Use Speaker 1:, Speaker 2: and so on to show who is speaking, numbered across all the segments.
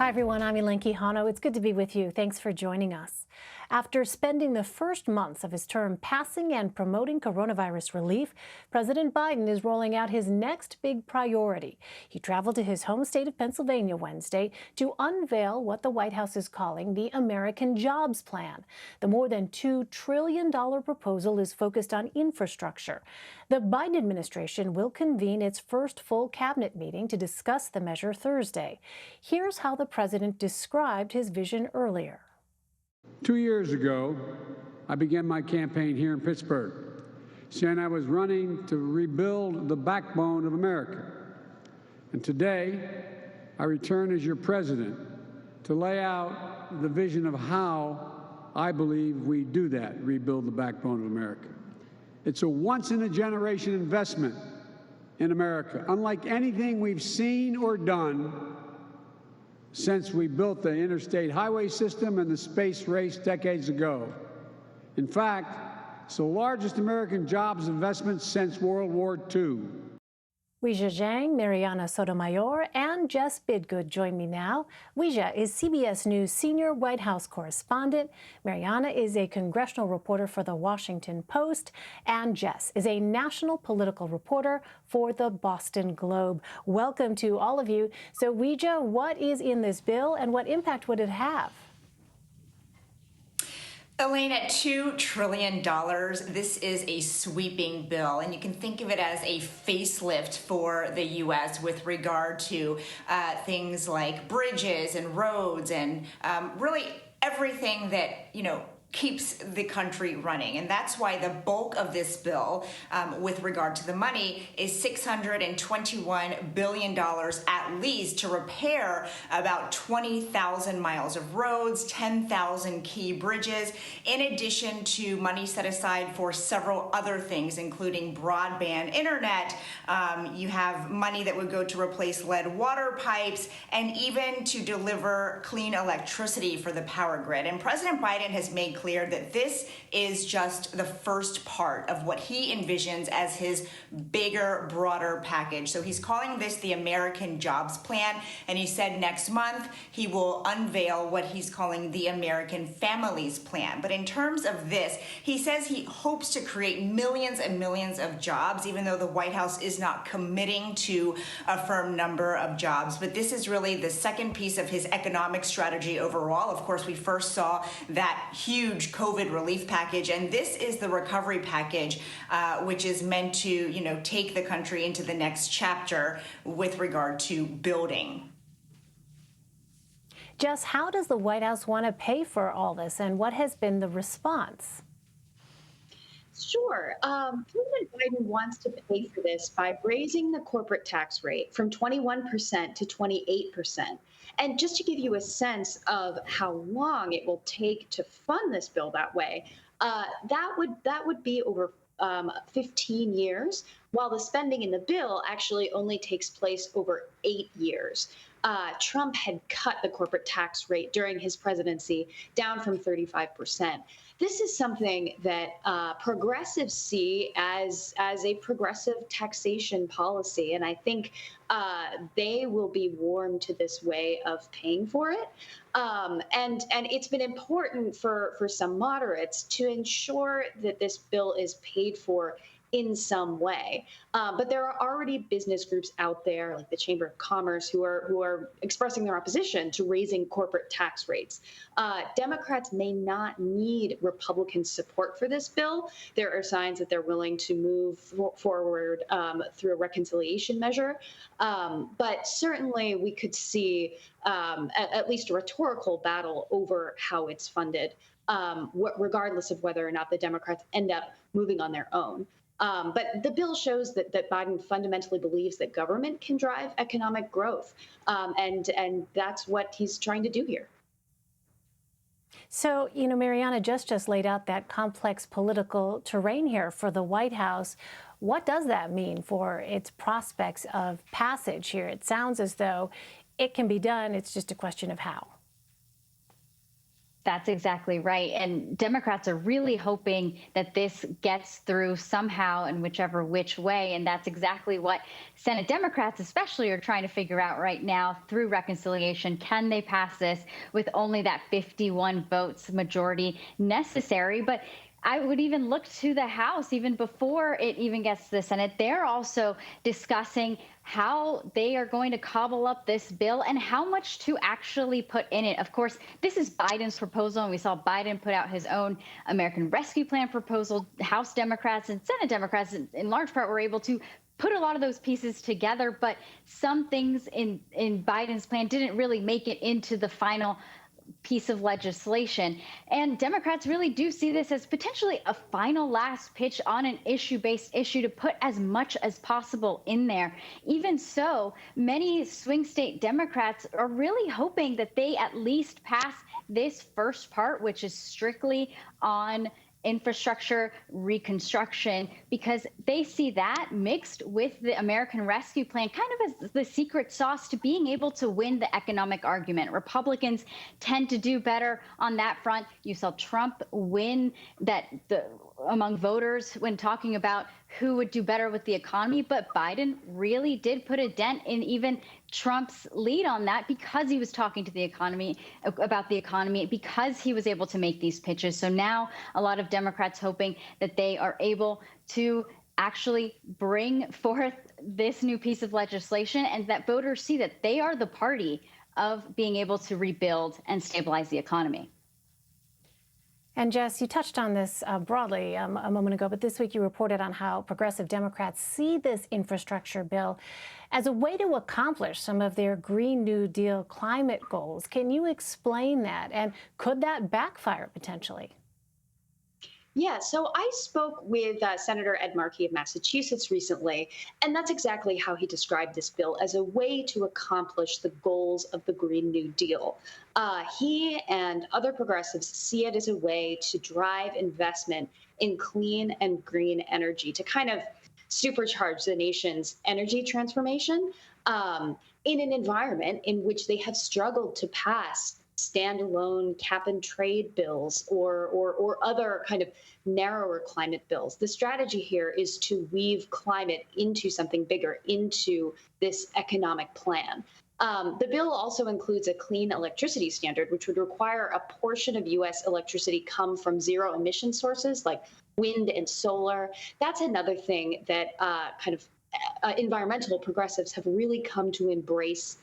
Speaker 1: Hi, everyone. I'm Elaine Quijano. It's good to be with you. Thanks for joining us. After spending the first months of his term passing and promoting coronavirus relief, President Biden is rolling out his next big priority. He traveled to his home state of Pennsylvania Wednesday to unveil what the White House is calling the American Jobs Plan. The more than $2 trillion proposal is focused on infrastructure. The Biden administration will convene its first full cabinet meeting to discuss the measure Thursday. Here's how the president described his vision earlier.
Speaker 2: 2 years ago, I began my campaign here in Pittsburgh, saying I was running to rebuild the backbone of America. And today, I return as your president to lay out the vision of how I believe we do that, rebuild the backbone of America. It's a once-in-a-generation investment in America, unlike anything we've seen or done since we built the interstate highway system and the space race decades ago. In fact, it's the largest American jobs investment since World War II.
Speaker 1: Weijia Jiang, Marianna Sotomayor, and Jess Bidgood join me now. Weijia is CBS News senior White House correspondent. Marianna is a congressional reporter for The Washington Post. And Jess is a national political reporter for the Boston Globe. Welcome to all of you. So, Weijia, what is in this bill and what impact would it have?
Speaker 3: Elaine, at $2 trillion, this is a sweeping bill, and you can think of it as a facelift for the U.S. with regard to things like bridges and roads and really everything that, keeps the country running. And that's why the bulk of this bill, with regard to the money, is $621 billion at least to repair about 20,000 miles of roads, 10,000 key bridges, in addition to money set aside for several other things, including broadband internet. You have money that would go to replace lead water pipes and even to deliver clean electricity for the power grid. And President Biden has made clear that this is just the first part of what he envisions as his bigger, broader package. So he's calling this the American Jobs Plan, and he said next month he will unveil what he's calling the American Families Plan. But in terms of this, he says he hopes to create millions and millions of jobs, even though the White House is not committing to a firm number of jobs. But this is really the second piece of his economic strategy overall. Of course, we first saw that huge COVID relief package, and this is the recovery package, which is meant to, take the country into the next chapter with regard to building.
Speaker 1: Jess, how does the White House want to pay for all this, and what has been the response?
Speaker 4: Sure. President Biden wants to pay for this by raising the corporate tax rate from 21% to 28%. And just to give you a sense of how long it will take to fund this bill that way, that would be over 15 years, while the spending in the bill actually only takes place over 8 years. Trump had cut the corporate tax rate during his presidency down from 35%. This is something that progressives see as a progressive taxation policy, and I think they will be warm to this way of paying for it. And it's been important for some moderates to ensure that this bill is paid for in some way. But there are already business groups out there, like the Chamber of Commerce, who are expressing their opposition to raising corporate tax rates. Democrats may not need Republican support for this bill. There are signs that they're willing to move forward through a reconciliation measure. But certainly we could see at least a rhetorical battle over how it's funded, regardless of whether or not the Democrats end up moving on their own. But the bill shows that Biden fundamentally believes that government can drive economic growth, and that's what he's trying to do here.
Speaker 1: So, Marianna just laid out that complex political terrain here for the White House. What does that mean for its prospects of passage here? It sounds as though it can be done. It's just a question of how.
Speaker 5: That's exactly right. And Democrats are really hoping that this gets through somehow in which way. And that's exactly what Senate Democrats especially are trying to figure out right now through reconciliation. Can they pass this with only that 51 votes majority necessary? But I would even look to the House even before it even gets to the Senate. They're also discussing how they are going to cobble up this bill and how much to actually put in it. Of course, this is Biden's proposal, and we saw Biden put out his own American Rescue Plan proposal. House Democrats and Senate Democrats, in large part, were able to put a lot of those pieces together, but some things in Biden's plan didn't really make it into the final piece of legislation. And Democrats really do see this as potentially a final last pitch on an issue-based issue to put as much as possible in there. Even so, many swing state Democrats are really hoping that they at least pass this first part, which is strictly on infrastructure reconstruction, because they see that mixed with the American Rescue Plan kind of as the secret sauce to being able to win the economic argument. Republicans tend to do better on that front. You saw Trump win among voters when talking about who would do better with the economy, but Biden really did put a dent in even Trump's lead on that because he was talking to the economy about the economy, because he was able to make these pitches. So now a lot of Democrats hoping that they are able to actually bring forth this new piece of legislation and that voters see that they are the party of being able to rebuild and stabilize the economy.
Speaker 1: And Jess, you touched on this broadly a moment ago, but this week you reported on how progressive Democrats see this infrastructure bill as a way to accomplish some of their Green New Deal climate goals. Can you explain that? And could that backfire potentially?
Speaker 4: Yeah, so I spoke with Senator Ed Markey of Massachusetts recently, and that's exactly how he described this bill, as a way to accomplish the goals of the Green New Deal. He and other progressives see it as a way to drive investment in clean and green energy, to kind of supercharge the nation's energy transformation in an environment in which they have struggled to pass standalone cap and trade bills or other kind of narrower climate bills. The strategy here is to weave climate into something bigger, into this economic plan. The bill also includes a clean electricity standard, which would require a portion of U.S. electricity come from zero emission sources like wind and solar. That's another thing that environmental progressives have really come to embrace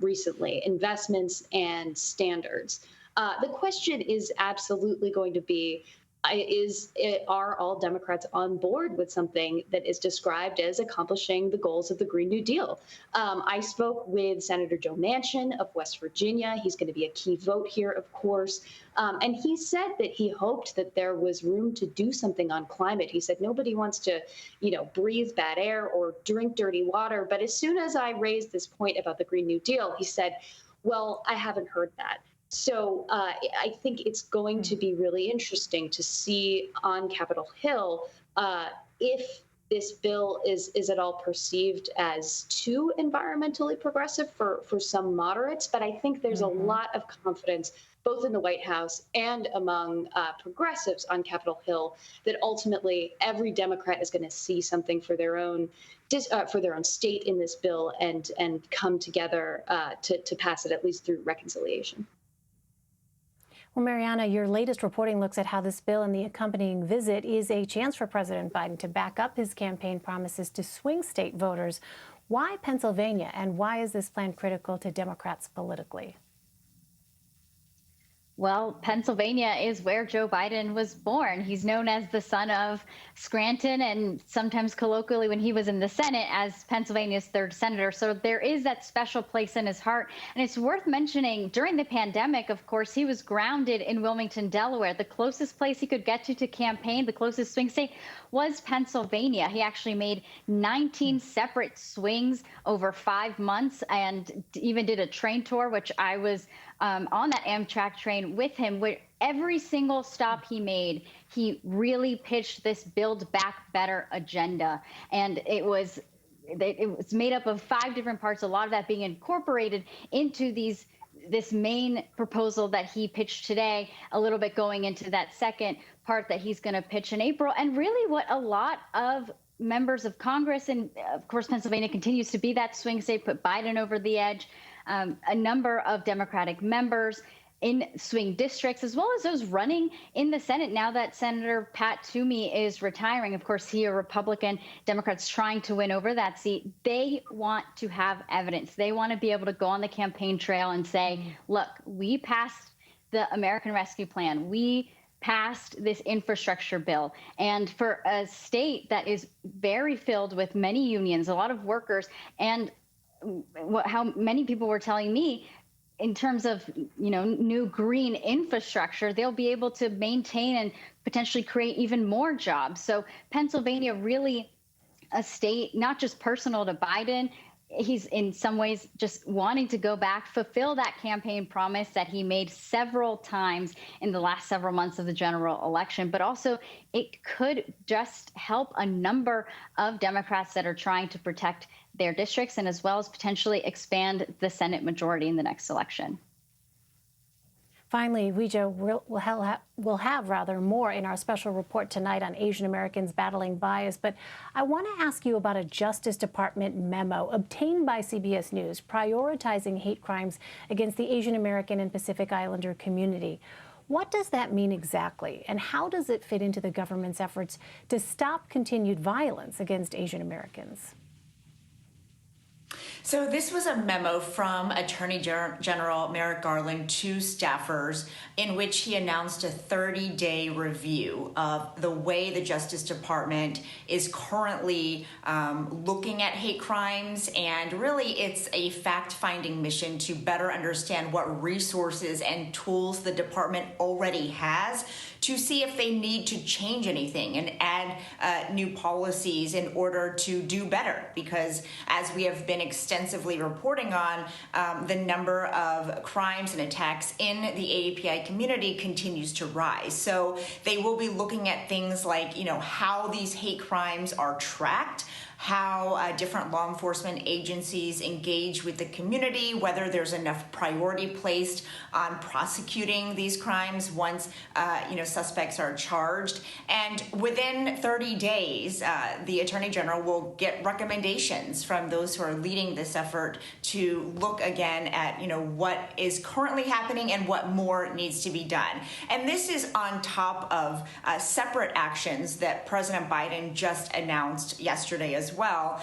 Speaker 4: recently, investments and standards. The question is absolutely going to be, are all Democrats on board with something that is described as accomplishing the goals of the Green New Deal? I spoke with Senator Joe Manchin of West Virginia. He's going to be a key vote here, of course. And he said that he hoped that there was room to do something on climate. He said nobody wants to, breathe bad air or drink dirty water. But as soon as I raised this point about the Green New Deal, he said, well, I haven't heard that. So I think it's going to be really interesting to see on Capitol Hill if this bill is at all perceived as too environmentally progressive for some moderates. But I think there's a lot of confidence both in the White House and among progressives on Capitol Hill that ultimately every Democrat is going to see something for their own state in this bill and come together to pass it, at least through reconciliation.
Speaker 1: Well, Marianna, your latest reporting looks at how this bill and the accompanying visit is a chance for President Biden to back up his campaign promises to swing state voters. Why Pennsylvania, and why is this plan critical to Democrats politically?
Speaker 5: Well, Pennsylvania is where Joe Biden was born. He's known as the son of Scranton, and sometimes colloquially when he was in the Senate as Pennsylvania's third senator. So there is that special place in his heart. And it's worth mentioning during the pandemic, of course, he was grounded in Wilmington, Delaware. The closest place he could get to campaign, the closest swing state, was Pennsylvania. He actually made 19 separate swings over 5 months and even did a train tour, which I was on that Amtrak train with him, where every single stop he made, he really pitched this Build Back Better agenda. And it was made up of 5 different parts, a lot of that being incorporated into these this main proposal that he pitched today, a little bit going into that second part that he's going to pitch in April, and really what a lot of members of Congress, and of course Pennsylvania continues to be that swing state, put Biden over the edge. A number of Democratic members in swing districts, as well as those running in the Senate now that Senator Pat Toomey is retiring. Of course, he a Republican, Democrats trying to win over that seat. They want to have evidence. They want to be able to go on the campaign trail and say, look, we passed the American Rescue Plan. We passed this infrastructure bill. And for a state that is very filled with many unions, a lot of workers, and how many people were telling me, in terms of, new green infrastructure, they'll be able to maintain and potentially create even more jobs. So Pennsylvania, really a state not just personal to Biden. He's in some ways just wanting to go back, fulfill that campaign promise that he made several times in the last several months of the general election. But also it could just help a number of Democrats that are trying to protect their districts, and as well as potentially expand the Senate majority in the next election.
Speaker 1: Finally, Weijia, we'll have more in our special report tonight on Asian Americans battling bias. But I want to ask you about a Justice Department memo obtained by CBS News prioritizing hate crimes against the Asian American and Pacific Islander community. What does that mean exactly, and how does it fit into the government's efforts to stop continued violence against Asian Americans?
Speaker 3: So this was a memo from Attorney General Merrick Garland to staffers in which he announced a 30-day review of the way the Justice Department is currently looking at hate crimes. And really, it's a fact-finding mission to better understand what resources and tools the department already has to see if they need to change anything and add new policies in order to do better. Because as we have been extensively reporting on, the number of crimes and attacks in the AAPI community continues to rise. So they will be looking at things like, how these hate crimes are tracked, how different law enforcement agencies engage with the community, whether there's enough priority placed on prosecuting these crimes once suspects are charged. And within 30 days, the Attorney General will get recommendations from those who are leading this effort to look again at what is currently happening and what more needs to be done. And this is on top of separate actions that President Biden just announced yesterday as well,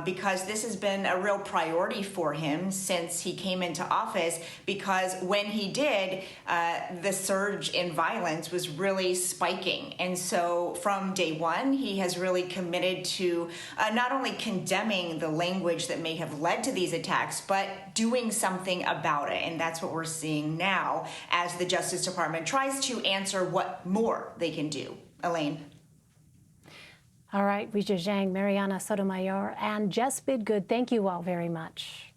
Speaker 3: because this has been a real priority for him since he came into office, because when he did, the surge in violence was really spiking. And so from day one, he has really committed to not only condemning the language that may have led to these attacks, but doing something about it. And that's what we're seeing now as the Justice Department tries to answer what more they can do. Elaine.
Speaker 1: All right, Weijia Jiang, Marianna Sotomayor, and Jess Bidgood, thank you all very much.